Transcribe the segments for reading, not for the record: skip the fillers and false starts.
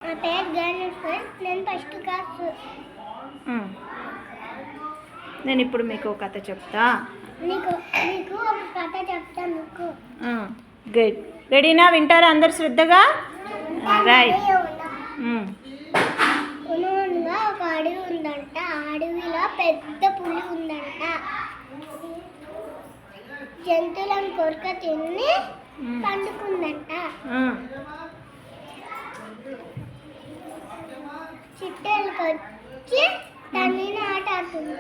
నా పేరు జ్ఞానేశ్వర్. నేను ఫస్ట్ క్లాస్. నేను ఇప్పుడు మీకు కథ చెప్తా. నీకు ఒక కథ చెప్తా మీకు. గుడ్. రెడీనా? వింటారా అందరు శ్రద్ధగా? రైట్. ఉనగా ఒక అడవి ఉందంట. ఆ అడవిలో పెద్ద పులి ఉందంట. జంతువులను కొరక తిని పండుకుందంట. చిట్టెలకు వచ్చి దాని ఆట ఆడుతుంది.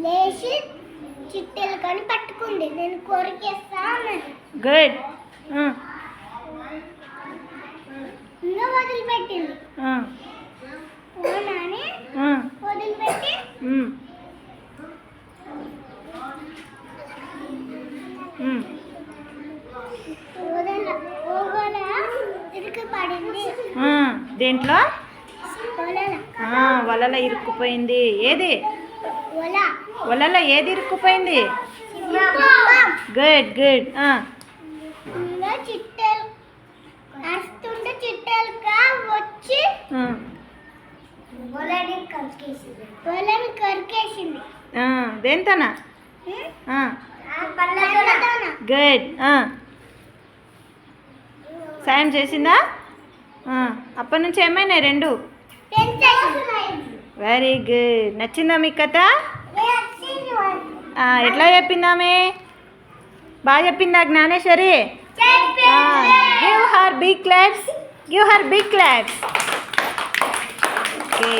లేచి చిట్టెలు కానీ పట్టుకుంది. నేను కొరికేస్తా అన్నది. గుడ్. ఇంకా వదిలిపెట్టింది. పోనాని వదిలిపెట్టి ఇరుకు పడింది. దేంట్లో? వలలో ఇరుక్కుపోయింది. ఏది? వలలో ఏది ఇరుక్కుపోయింది? Good good. చిట్టెలు అరుస్తుంటే చిట్టెలుగా వచ్చి వలని కరికేసింది. దేంతోనా? గుడ్. సాయం చేసిందా? అప్పటి నుంచి ఏమైనాయి రెండు? Very good. నచ్చిందా మీ కథ? ఎట్లా చెప్పిందామే? బాగా చెప్పిందా Gnaneshwari? Give her big claps. Give her big claps. Okay.